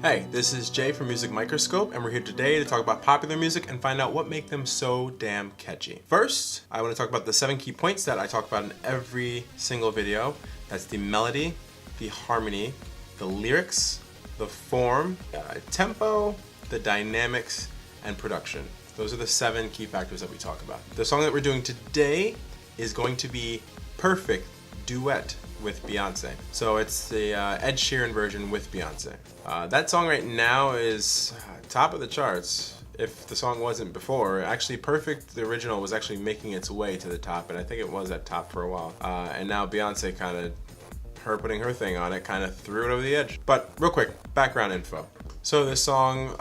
Hey, this is Jay from Music Microscope, and we're here today to talk about popular music and find out what makes them so damn catchy. First, I want to talk about the 7 key points that I talk about in every single video. That's the melody, the harmony, the lyrics, the form, tempo, the dynamics, and production. Those are the 7 key factors that we talk about. The song that we're doing today is going to be Perfect Duet with Beyoncé. So it's the Ed Sheeran version with Beyoncé. That song right now is top of the charts. If the song wasn't before, actually Perfect, the original, was actually making its way to the top, and I think it was at top for a while. And now Beyoncé kind of, her putting her thing on it, kind of threw it over the edge. But real quick, background info. So this song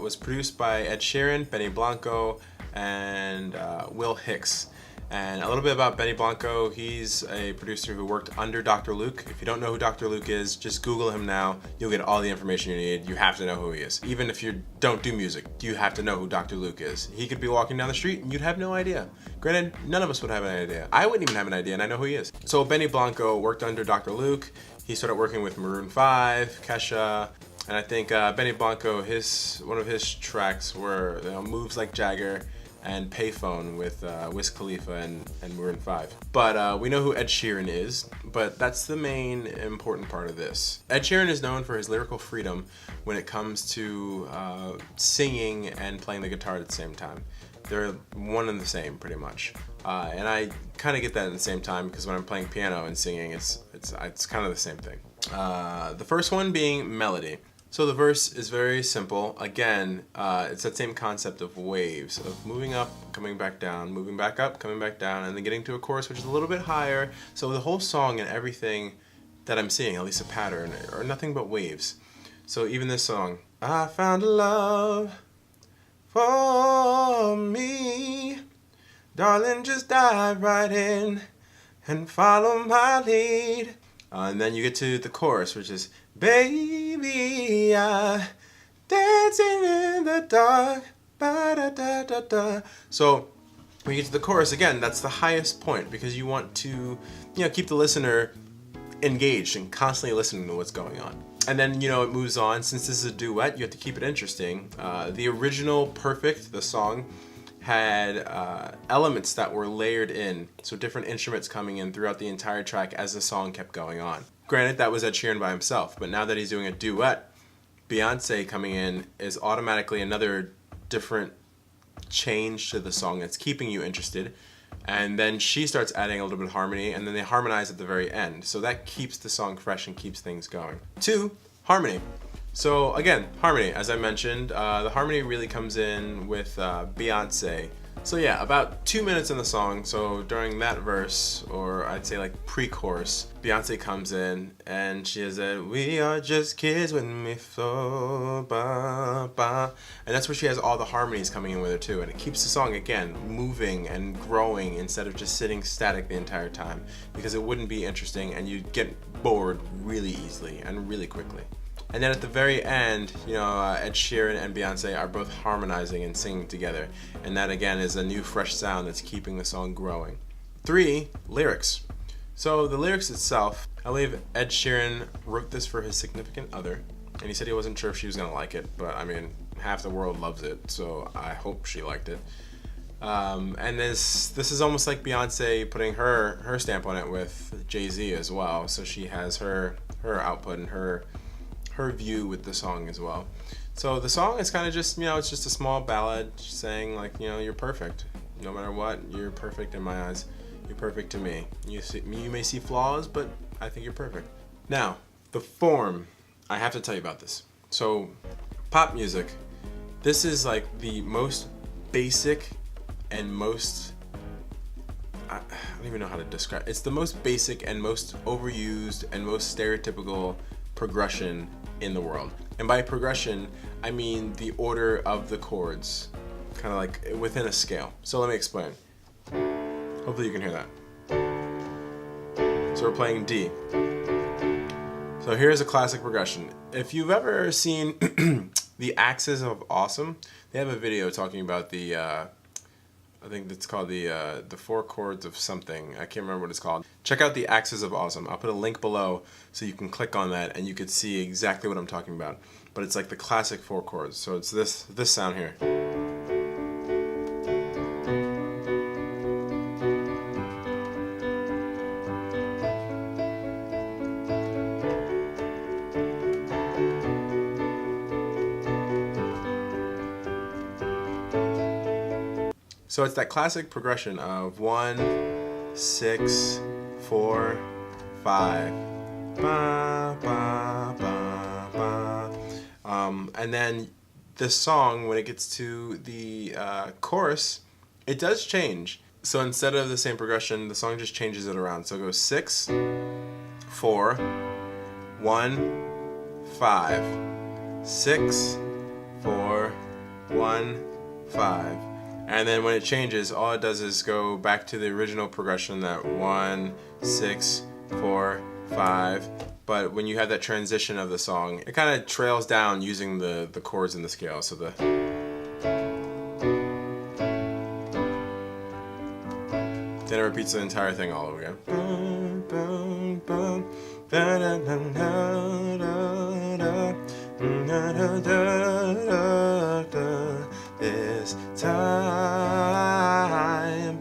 was produced by Ed Sheeran, Benny Blanco, and Will Hicks. And a little bit about Benny Blanco, he's a producer who worked under Dr. Luke. If you don't know who Dr. Luke is, just Google him now. You'll get all the information you need. You have to know who he is. Even if you don't do music, you have to know who Dr. Luke is. He could be walking down the street and you'd have no idea. Granted, none of us would have an idea. I wouldn't even have an idea, and I know who he is. So Benny Blanco worked under Dr. Luke. He started working with Maroon 5, Kesha, and I think Benny Blanco, one of his tracks were Moves Like Jagger and Payphone with Wiz Khalifa and Maroon 5. But we know who Ed Sheeran is, but that's the main important part of this. Ed Sheeran is known for his lyrical freedom when it comes to singing and playing the guitar at the same time. They're one and the same, pretty much. And I kind of get that at the same time because when I'm playing piano and singing, it's kind of the same thing. The first one being melody. So the verse is very simple. Again, it's that same concept of waves, of moving up, coming back down, moving back up, coming back down, and then getting to a chorus which is a little bit higher. So the whole song and everything that I'm seeing, at least a pattern, are nothing but waves. So even this song, I found a love for me, darling, just dive right in and follow my lead. And then you get to the chorus, which is, baby, I dancing in the dark, ba-da-da-da-da. So when you get to the chorus, again, that's the highest point because you want to, keep the listener engaged and constantly listening to what's going on. And then, it moves on. Since this is a duet, you have to keep it interesting. The original Perfect, the song, had elements that were layered in, so different instruments coming in throughout the entire track as the song kept going on. Granted, that was Ed Sheeran by himself, but now that he's doing a duet, Beyoncé coming in is automatically another different change to the song that's keeping you interested. And then she starts adding a little bit of harmony, and then they harmonize at the very end. So that keeps the song fresh and keeps things going. 2, harmony. So again, harmony, as I mentioned, the harmony really comes in with Beyoncé. So yeah, about 2 minutes in the song, so during that verse, or I'd say like pre-chorus, Beyoncé comes in and she has a, we are just kids when we flow, ba, ba. And that's where she has all the harmonies coming in with her too. And it keeps the song, again, moving and growing instead of just sitting static the entire time, because it wouldn't be interesting and you'd get bored really easily and really quickly. And then at the very end, Ed Sheeran and Beyoncé are both harmonizing and singing together. And that again is a new fresh sound that's keeping the song growing. 3, lyrics. So the lyrics itself, I believe Ed Sheeran wrote this for his significant other. And he said he wasn't sure if she was going to like it, but I mean, half the world loves it, so I hope she liked it. And this is almost like Beyoncé putting her stamp on it with Jay-Z as well. So she has her output and her view with the song as well. So the song is kind of just, it's just a small ballad saying like, you're perfect. No matter what, you're perfect in my eyes. You're perfect to me. You may see flaws, but I think you're perfect. Now, the form. I have to tell you about this. So, pop music. This is like the most basic and most, I don't even know how to describe it. It's the most basic and most overused and most stereotypical progression in the world. And by progression, I mean the order of the chords, kind of like within a scale. So let me explain. Hopefully you can hear that. So we're playing D. So here's a classic progression. If you've ever seen The Axis of Awesome, they have a video talking about the I think it's called the four chords of something. I can't remember what it's called. Check out the Axis of Awesome. I'll put a link below so you can click on that and you could see exactly what I'm talking about. But it's like the classic four chords. So it's this sound here. So it's that classic progression of 1, 6, 4, 5, ba, ba, ba, ba. And then this song, when it gets to the chorus, it does change. So instead of the same progression, the song just changes it around. So it goes 6, 4, 1, 5, 6, 4, 1, 5. And then when it changes, all it does is go back to the original progression, that 1, 6, 4, 5. But when you have that transition of the song, it kind of trails down using the chords in the scale. So then it repeats the entire thing all over again. This time,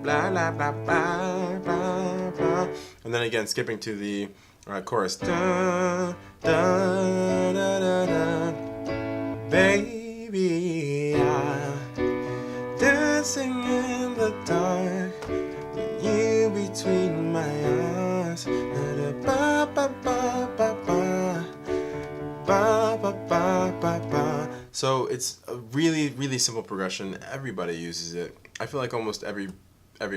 blah blah blah blah blah blah, and then again skipping to the chorus. Da, da, da, da, da. Baby, I'm dancing in the dark, you between my arms. Da, ba, ba, ba, ba, ba. Ba, ba, ba, ba, ba. So it's a really, really simple progression. Everybody uses it. I feel like almost every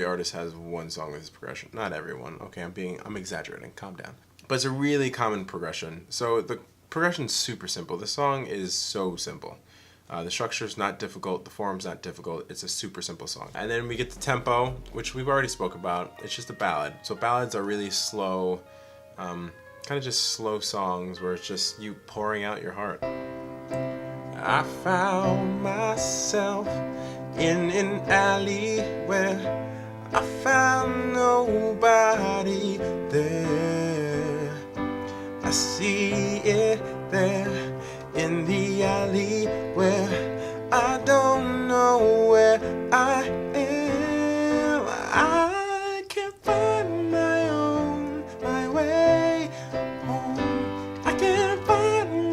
artist has one song with this progression. Not everyone. Okay, I'm exaggerating. Calm down. But it's a really common progression. So the progression's super simple. The song is so simple. The structure's not difficult. The form's not difficult. It's a super simple song. And then we get the tempo, which we've already spoke about. It's just a ballad. So ballads are really slow, kind of just slow songs where it's just you pouring out your heart. I found myself in an alley where I found nobody there. I see it there in the alley where I don't know where I am. I can't find my way home. I can't find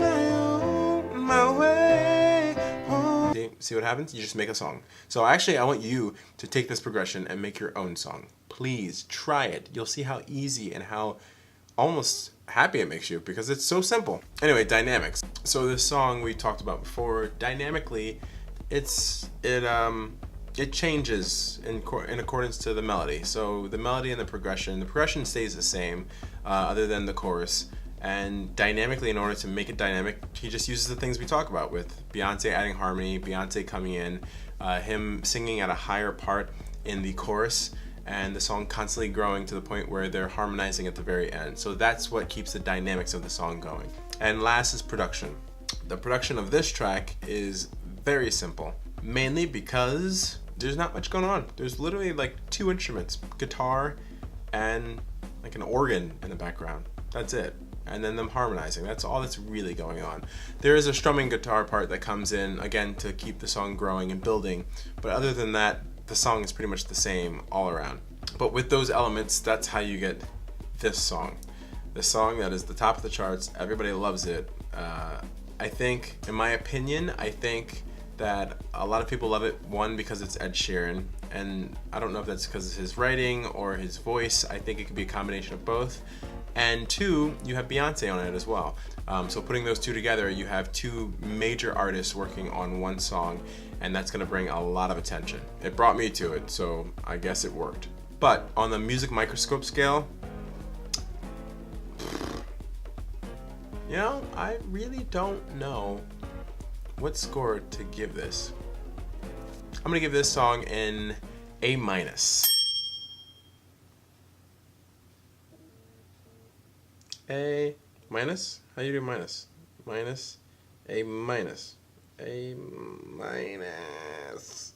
my way home. See what happens? You just make a song. So actually I want you to take this progression and make your own song. Please try it. You'll see how easy and how almost happy it makes you because it's so simple. Anyway, dynamics. So this song we talked about before, dynamically, it changes in accordance to the melody. So the melody and the progression stays the same, other than the chorus. And dynamically, in order to make it dynamic, he just uses the things we talk about with Beyoncé adding harmony, Beyoncé coming in, him singing at a higher part in the chorus, and the song constantly growing to the point where they're harmonizing at the very end. So that's what keeps the dynamics of the song going. And last is production. The production of this track is very simple, mainly because there's not much going on. There's literally like 2 instruments, guitar and like an organ in the background. That's it. And then them harmonizing. That's all that's really going on. There is a strumming guitar part that comes in, again, to keep the song growing and building. But other than that, the song is pretty much the same all around. But with those elements, that's how you get this song. This song that is the top of the charts. Everybody loves it. I think, in my opinion, I think that a lot of people love it, one, because it's Ed Sheeran. And I don't know if that's because of his writing or his voice. I think it could be a combination of both. And 2, you have Beyoncé on it as well. So putting those 2 together, you have 2 major artists working on one song, and that's gonna bring a lot of attention. It brought me to it, so I guess it worked. But on the music microscope scale, you know, I really don't know what score to give this. I'm gonna give this song an A-. A minus? How do you do minus? Minus. A minus. A minus.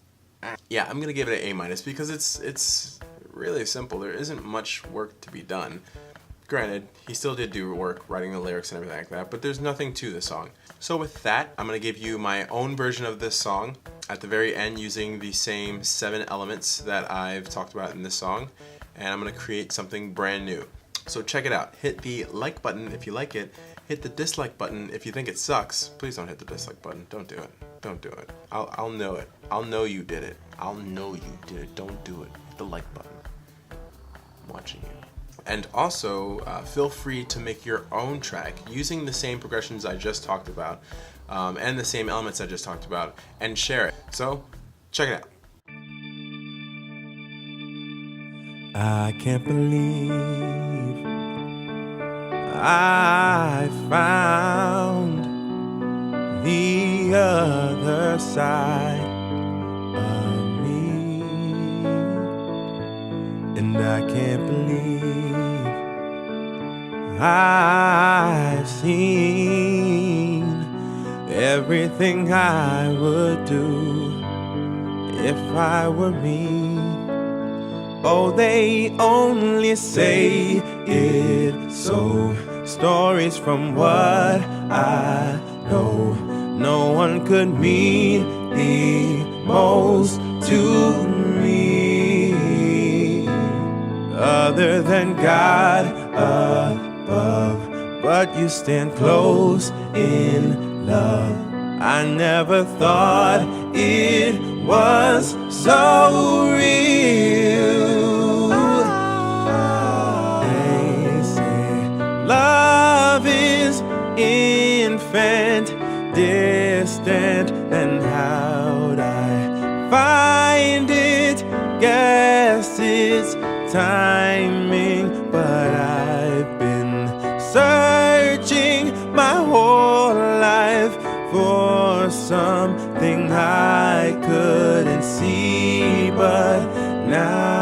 Yeah, I'm gonna give it an A- because it's really simple. There isn't much work to be done. Granted, he still did do work writing the lyrics and everything like that, but there's nothing to the song. So with that, I'm gonna give you my own version of this song at the very end using the same 7 elements that I've talked about in this song, and I'm gonna create something brand new. So check it out. Hit the like button if you like it. Hit the dislike button if you think it sucks. Please don't hit the dislike button. Don't do it. Don't do it. I'll know it. I'll know you did it. I'll know you did it. Don't do it. Hit the like button. I'm watching you. And also, feel free to make your own track using the same progressions I just talked about and the same elements I just talked about, and share it. So, check it out. I can't believe I found the other side of me, and I can't believe I've seen everything I would do if I were me. Oh, they only say it so. Stories from what I know. No one could mean the most to me other than God above. But you stand close in love. I never thought it was so real. They say love is infant, distant, and how'd I find it? Guess it's timing, but I've been searching my whole life for something I couldn't see, but now